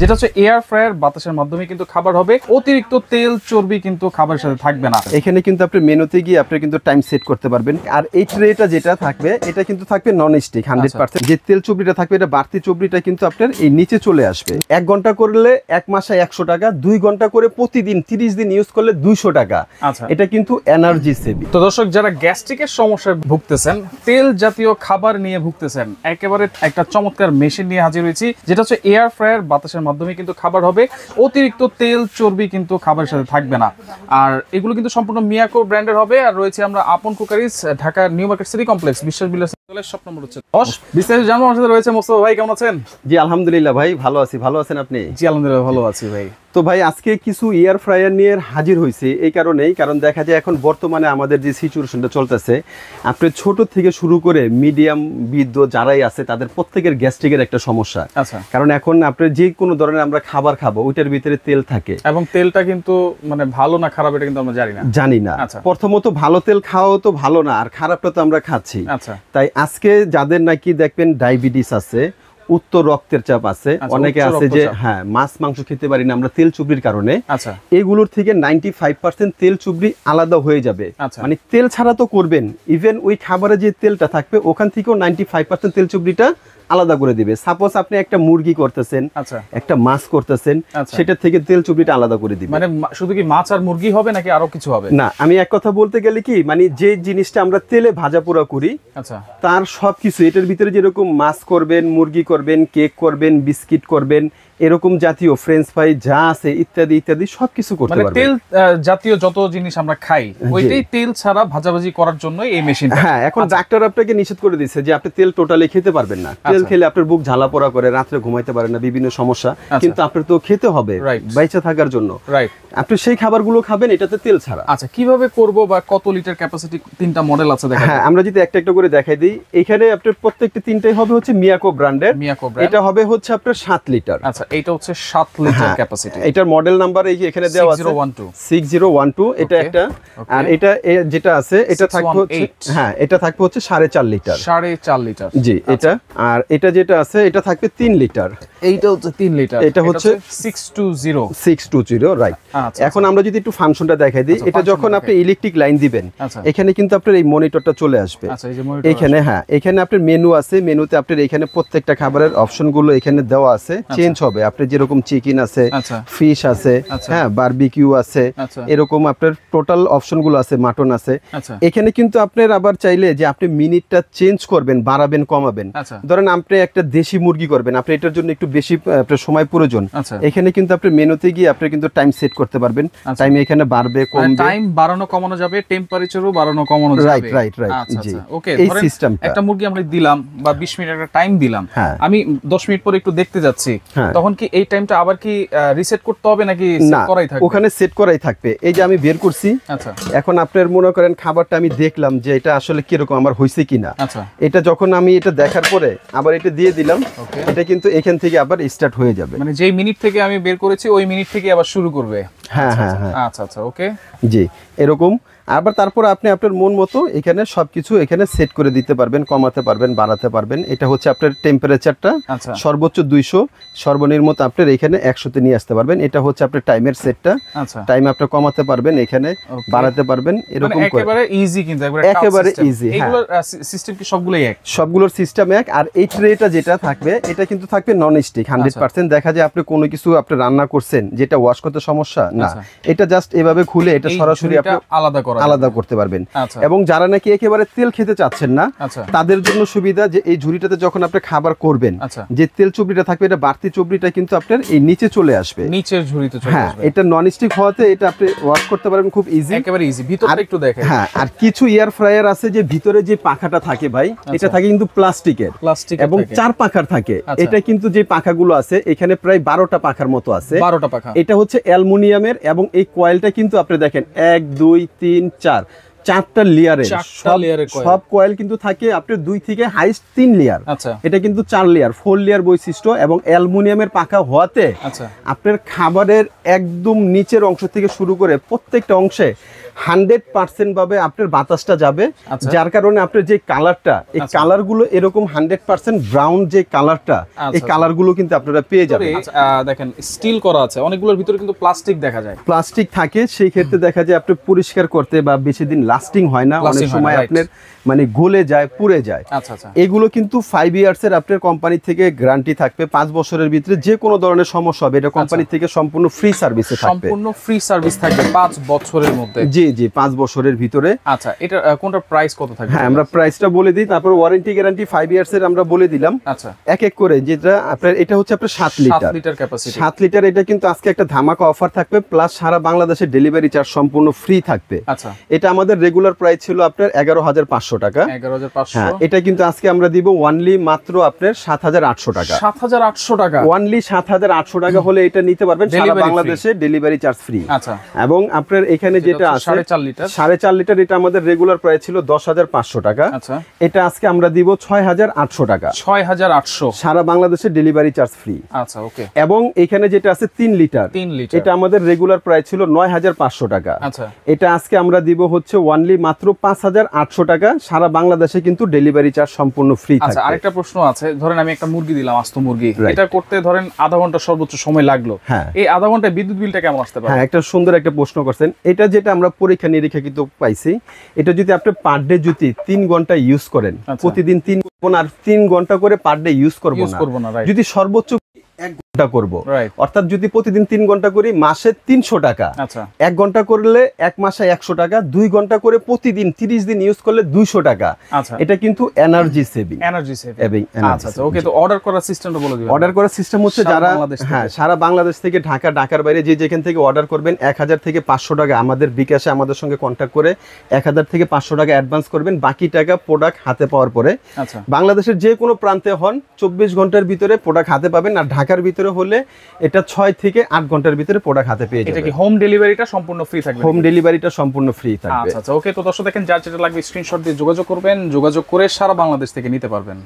যেটা হচ্ছে air fryer, বাতাসের মাধ্যমে কিন্তু খাবার হবে, অতিরিক্ত তেল চর্বি কিন্তু খাবারের সাথে থাকবে না। এখানে কিন্তু আপনি মেনুতে গিয়ে আপনি কিন্তু টাইম সেট করতে পারবেন। আর এই ট্রেটা যেটা থাকবে এটা কিন্তু থাকবে নন স্টিক 100%। যে তেল চর্বিটা থাকবে এটা বাড়তি চর্বিটা কিন্তু আপনার এই নিচে চলে আসবে। 1 ঘন্টা করলে 1 মাসে 100 টাকা, 2 ঘন্টা করে প্রতিদিন 30 দিন ইউজ করলে 200 টাকা। এটা কিন্তু এনার্জি সেভিং। তো দর্শক, যারা গ্যাস্ট্রিকের সমস্যায় ভুগতেছেন, তেল জাতীয় খাবার নিয়ে ভুগতেছেন, একেবারে একটা চমৎকার মেশিন নিয়ে হাজির হয়েছি, যেটা হচ্ছে এয়ার ফ্রায়ার, বাতাসের মাধ্যমে কিন্তু খাবার হবে, অতিরিক্ত তেল চর্বি কিন্তু খাবারের সাথে থাকবে না। আর এগুলো কিন্তু সম্পূর্ণ মিয়াকো ব্র্যান্ডের হবে। আর রয়েছে আমরা আপন cookeries, Dhaka new market city complex, বিশ্বাস বিলাস শপ নম্বর হচ্ছে 10। বিস্তারিত জানবো আমার সাথে রয়েছে মোস্তফা ভাই। কেমন আছেন? জি আলহামদুলিল্লাহ ভাই, ভালো আছি। ভালো আছেন আপনি? জি আলহামদুলিল্লাহ ভালো আছি ভাই। তো ভাই আজকে কিছু এয়ার ফ্রায়ার নিয়ে হাজির হয়েছে এই কারণেই, কারণ দেখা যায় এখন বর্তমানে আমাদের যে সিচুয়েশনটা চলতেছে, আপনি ছোট থেকে শুরু করে মিডিয়াম বৃদ্ধ যারাই আছে তাদের প্রত্যেকের গ্যাস্ট্রিকের একটা সমস্যা। আচ্ছা। কারণ এখন আপনি যে কোনো ধরনের আমরা খাবার খাবো ওইটার ভিতরে তেল থাকে, এবং তেলটা কিন্তু মানে ভালো না খারাপ এটা কিন্তু আমরা জানি না। আচ্ছা। প্রথমত ভালো তেল খাওয়াও তো ভালো না, আর খারাপটা তো আমরা খাচ্ছি। আচ্ছা। তাই আজকে যাদের নাকি দেখবেন ডায়াবেটিস আছে, উচ্চ রক্তের চাপ আছে, অনেকে আছে যে হ্যাঁ মাছ মাংস খেতে পারি না আমরা তেল চুবড়ির কারণে, আচ্ছা, এগুলোর থেকে 95% তেল চুবড়ি আলাদা হয়ে যাবে। মানে তেল ছাড়া তো করবেন, ইভেন ওই খাবারে যে তেলটা থাকবে ওখান থেকেও 95% তেল চুবড়িটা আলাদা করে দিবে। সাপোজ আপনি একটা মুরগি করতেছেন, একটা মাছ করতেছেন, সেটা থেকে তেল চুবড়িটা আলাদা করে দিবে। মানে শুধু কি মাছ আর মুরগি হবে নাকি আরো কিছু হবে? না, আমি এক কথা বলতে গেলে কি, মানে যে জিনিসটা আমরা তেলে ভাজা পোড়া করি, আচ্ছা, তার সবকিছু এটার ভিতরে যেরকম মাছ করবেন, মুরগি করবেন, কেক করবেন, বিস্কিট করবেন, এরকম জাতীয় ফ্রেঞ্চ ফ্রাই যা আছে ইত্যাদি ইত্যাদি সবকিছু করতে পারবেন। তেল জাতীয় যত জিনিস আমরা খাই ওইটাই তেল ছাড়া ভাজাভাজি করার জন্য এই মেশিন। হ্যাঁ, এখন ডাক্তার আপনাকে নিষেধ করে দিয়েছে যে আপনি তেল টোটালি খেতে পারবেন না। তেল খেলে আপনার বুক ঝালা পোড়া করে, রাত্রে ঘুমাইতে পারেন না, বিভিন্ন সমস্যা। কিন্তু আপনার তো খেতে হবে বেঁচে থাকার জন্য। রাইট, আপনি সেই খাবারগুলো খাবেন এটাতে তেল ছাড়া। আচ্ছা, কিভাবে করব বা কত লিটার ক্যাপাসিটি? 3টা মডেল আছে দেখা। হ্যাঁ, আমরা যদি একটা একটা করে দেখাই দিই, এখানে আপনার প্রত্যেকটা 3টাই হবে হচ্ছে মিয়াকো ব্র্যান্ডের। এটা হবে হচ্ছে আপনার 7 লিটার। আচ্ছা, এটা হচ্ছে 7 লিটার ক্যাপাসিটি। এটার মডেল নাম্বার এই যে এখানে দেওয়া আছে 6012। এটা একটা, আর এটা যেটা আছে এটা থাকবে হচ্ছে, হ্যাঁ এটা থাকবে হচ্ছে 4.5 লিটার। 4.5 লিটার, জি এটা। আর এটা যেটা আছে এটা থাকবে 3 লিটার। এইটা হচ্ছে 3 লিটার। এটা হচ্ছে 620 রাইট। এখন আমরা যদি একটু ফাংশনটা দেখাই দিই, এটা যখন আপনি ইলেকট্রিক লাইন দিবেন এখানে কিন্তু আপনার এই মনিটরটা চলে আসবে। এখানে হ্যাঁ, এখানে আপনার মেনু আছে, মেনুতে আপনার এখানে প্রত্যেকটা খাবারের অপশনগুলো এখানে দেওয়া আছে, চেঞ্জ হবে। আপনি যেরকম চিকেন আছে, ফিশ আছে, হ্যাঁ বারবিকিউ আছে, এরকম আপনার টোটাল অপশনগুলো আছে, মাটন আছে। এখানে কিন্তু আপনার আবার চাইলে যে আপনি মিনিটটা চেঞ্জ করবেন, বাড়াবেন কমাবেন। ধরেন আপনি একটা দেশি মুরগি করবেন, আপনি এটার জন্য একটু বেশি আপনার সময় প্রয়োজন, এখানে কিন্তু আপনি মেনুতে গিয়ে আপনি কিন্তু টাইম সেট করতে পারবেন। টাইম এখানে বাড়বে কমবে, টাইম বাড়ানো কমানো যাবে, টেম্পারেচারও বাড়ানো কমানো যাবে। Right right right. জি ওকে, এই সিস্টেমটা একটা মুরগি আমরা দিলাম বা 20 মিনিট একটা টাইম দিলাম, আমি 10 মিনিট পরে একটু দেখতে যাচ্ছি, তখন কি এই টাইমটা আবার কি রিসেট করতে হবে নাকি সেট করাই থাকবে? ওখানে সেট করাই থাকবে। এই যে আমি বের করছি, আচ্ছা এখন আপনার মনে করেন খাবারটা আমি দেখলাম যে এটা আসলে কিরকম আমার হইছে কিনা। আচ্ছা, এটা যখন আমি এটা দেখার পরে আবার এটা দিয়ে দিলাম, এটা কিন্তু এখান থেকে আবার স্টার্ট হয়ে যাবে। মানে যেই মিনিট থেকে আমি বের করেছি ওই মিনিট থেকে আবার শুরু করবে। হ্যাঁ হ্যাঁ হ্যাঁ, আচ্ছা আচ্ছা ওকে, জি এরকম। আবার তারপর আপনি আপনার মন মতো এখানে সবকিছু এখানে সেট করে দিতে পারবেন, কমাতে পারবেন, বাড়াতে পারবেন। এটা হচ্ছে আপনার টেম্পারেচারটা সর্বোচ্চ 200, সর্বনিম্ন আপনার এখানে 100-তে নিয়ে আসতে পারবেন। এটা হচ্ছে আপনার টাইমের সেটটা, টাইম আপনি কমাতে পারবেন, এখানে বাড়াতে পারবেন, এরকম করে একেবারে ইজি। কিন্তু একেবারে ইজি। এগুলোর সিস্টেম কি সবগুলোই এক? সবগুলোর সিস্টেম এক। আর এই ট্রেটা যেটা থাকবে এটা কিন্তু থাকবে নন স্টিক 100%। দেখা যায় আপনি কোনো কিছু আপনি রান্না করছেন যেটা ওয়াশ করতে সমস্যা না, এটা জাস্ট এভাবে খুলে এটা সরাসরি আপনি আলাদা করতে পারবেন। এবং যারা নাকি একেবারে তেল খেতে চাচ্ছেন না তাদের জন্য সুবিধা যে এই ঝুড়িটাতে যখন আপনি খাবার করবেন, যে তেল চুবড়িটা থাকবে এটা বাড়তি চুবড়িটা কিন্তু আপনার এই নিচে চলে আসবে, নিচের ঝুড়িতে চলে আসবে। হ্যাঁ, এটা নন স্টিক হওয়াতে এটা আপনি ওয়াশ করতে পারবেন খুব ইজি, একেবারে ইজি। ভিতরটা একটু দেখেন। হ্যাঁ, আর কিছু এয়ার ফ্রায়ার আছে যে ভিতরে যে পাখাটা থাকে ভাই, এটা থাকে কিন্তু প্লাস্টিকের এবং 4 পাখার থাকে। এটা কিন্তু যে পাখাগুলো আছে এখানে প্রায় 12টা পাখার মতো আছে। 12টা পাখা। এটা হচ্ছে অ্যালুমিনিয়ামের এবং এই কয়েলটা কিন্তু আপনি দেখেন 1 2 3 4 4টা লেয়ারের, সব কয়েল কিন্তু থাকে আপনার 2 থেকে হাইস্ট 3 লেয়ার। এটা কিন্তু 4 লেয়ার, 4 লেয়ার বৈশিষ্ট্য এবং অ্যালুমিনিয়ামের পাখা হওয়াতে আপনার খাবারের একদম নিচের অংশ থেকে শুরু করে প্রত্যেকটা অংশে 100% ভাবে আপনার বাতাসটা যাবে, আচ্ছা। যার কারণে আপনার যে কালারটা, এই কালারগুলো এরকম 100% ব্রাউন যে কালারটা, এই কালারগুলো কিন্তু আপনারা পেয়ে যাবেন। দেখেন স্টিল করা আছে, অনেকগুলোর ভিতরে কিন্তু প্লাস্টিক দেখা যায়, প্লাস্টিক থাকে, সেই ক্ষেত্রে দেখা যায় আপনি পরিষ্কার করতে বা বেশি দিন লাস্টিং হয় না, অনেক সময় আপনার মানে গলে যায়, পুড়ে যায়। আচ্ছা আচ্ছা। এগুলো কিন্তু 5 ইয়ার্সের আপনার কোম্পানি থেকে গ্যারান্টি থাকবে, 5 বছরের ভিতরে যে কোনো ধরনের সমস্যা হবে এটা কোম্পানি থেকে সম্পূর্ণ ফ্রি সার্ভিসে থাকবে। সম্পূর্ণ ফ্রি সার্ভিস থাকবে 5 বছরের মধ্যে? জি জি, 5 বছরের ভিতরে। আচ্ছা, এটা কোনটার প্রাইস কত থাকবে? হ্যাঁ, আমরা প্রাইসটা বলে দিই, তারপর ওয়ারেন্টি গ্যারান্টি 5 ইয়ার্সের আমরা বলে দিলাম। আচ্ছা, এক এক করে। যেটা আপনার এটা হচ্ছে আপনার 7 লিটার ক্যাপাসিটি। 7 লিটার, এটা কিন্তু আজকে একটা ধামাকা অফার থাকবে, প্লাস সারা বাংলাদেশে ডেলিভারি চার্জ সম্পূর্ণ ফ্রি থাকবে। আচ্ছা, এটা আমাদের রেগুলার প্রাইস ছিল আপনার 11,500 টাকা। 11,500। হ্যাঁ, এটা কিন্তু আজকে আমরা দিব ওয়ানলি মাত্র আপনার 7,800 টাকা। 7,800 টাকা ওয়ানলি 7,800 টাকা হলে এটা নিতে পারবেন, সারা বাংলাদেশে ডেলিভারি চার্জ ফ্রি। আচ্ছা, এবং আপনার এখানে যেটা আছে 4.5 লিটার, 4.5 লিটার, এটা আমাদের রেগুলার প্রাইস ছিল 10,500 টাকা। আচ্ছা, এটা আজকে আমরা দিব 6,800 টাকা। 6,800, সারা বাংলাদেশে ডেলিভারি চার্জ ফ্রি। আচ্ছা, ওকে। এবং এখানে যেটা আছে 3 লিটার, এটা আমাদের রেগুলার প্রাইস ছিল 9,500 টাকা। আচ্ছা, এটা আজকে আমরা দিব হচ্ছে ওয়ানলি মাত্র 5,800 টাকা। সারা বাংলাদেশে কিন্তু ডেলিভারি চার্জ সম্পূর্ণ ফ্রি থাকবে। আচ্ছা, আরেকটা প্রশ্ন আছে, ধরেন আমি একটা মুরগি দিলাম, আস্ত মুরগি, এটা করতে ধরেন আধা ঘন্টা সর্বোচ্চ সময় লাগলো, এই আধা ঘন্টায় বিদ্যুৎ বিলটা কেমন আসতে পারে? হ্যাঁ, একটা সুন্দর একটা প্রশ্ন করছেন। এটা যেটা আমরা পরীক্ষা নিরীক্ষা কিন্তু পাইছি, এটা যদি আপনি পার ডে যদি 3 ঘন্টা ইউজ করেন, প্রতিদিন 3 আর 3 ঘন্টা করে পার ডে ইউজ করব না, যদি সর্বোচ্চ 1 ঘন্টা করব, অর্থাৎ যদি প্রতিদিন 3 ঘন্টা করি, মাসে 300 টাকা। আচ্ছা, 1 ঘন্টা করলে 1 মাসে 100 টাকা, 2 ঘন্টা করে প্রতিদিন 30 দিন ইউজ করলে 200 টাকা। আচ্ছা, এটা কিন্তু এনার্জি সেভিং। আচ্ছা, ওকে। তো অর্ডার করার সিস্টেমটা বলে দিবেন। অর্ডার করার সিস্টেম হচ্ছে যারা সারা বাংলাদেশ থেকে, ঢাকা, ঢাকার বাইরে যে যেখান থেকে অর্ডার করবেন, 1000 থেকে 500 টাকা আমাদের বিকাশে আমাদের সঙ্গে কন্ট্যাক্ট করে 1000 থেকে 500 টাকা অ্যাডভান্স করবেন, বাকি টাকা প্রোডাক্ট হাতে পাওয়ার পরে। আচ্ছা, বাংলাদেশের যে কোনো প্রান্তে হন 24 ঘন্টার ভিতরে প্রোডাক্ট হাতে পাবেন, আর ঢাকার ভিতরে হলে এটা 6 থেকে 8 ঘন্টার ভিতরে প্রোডাক্ট হাতে পেয়ে যাবেন। এটা কি হোম ডেলিভারিটা সম্পূর্ণ ফ্রি থাকবে? হোম ডেলিভারিটা সম্পূর্ণ ফ্রি থাকবে। আচ্ছা, ওকে। তো দর্শক দেখেন, যার যেটা লাগবে স্ক্রিনশট দিয়ে যোগাযোগ করবেন, যোগাযোগ করে সারা বাংলাদেশ থেকে নিতে পারবেন।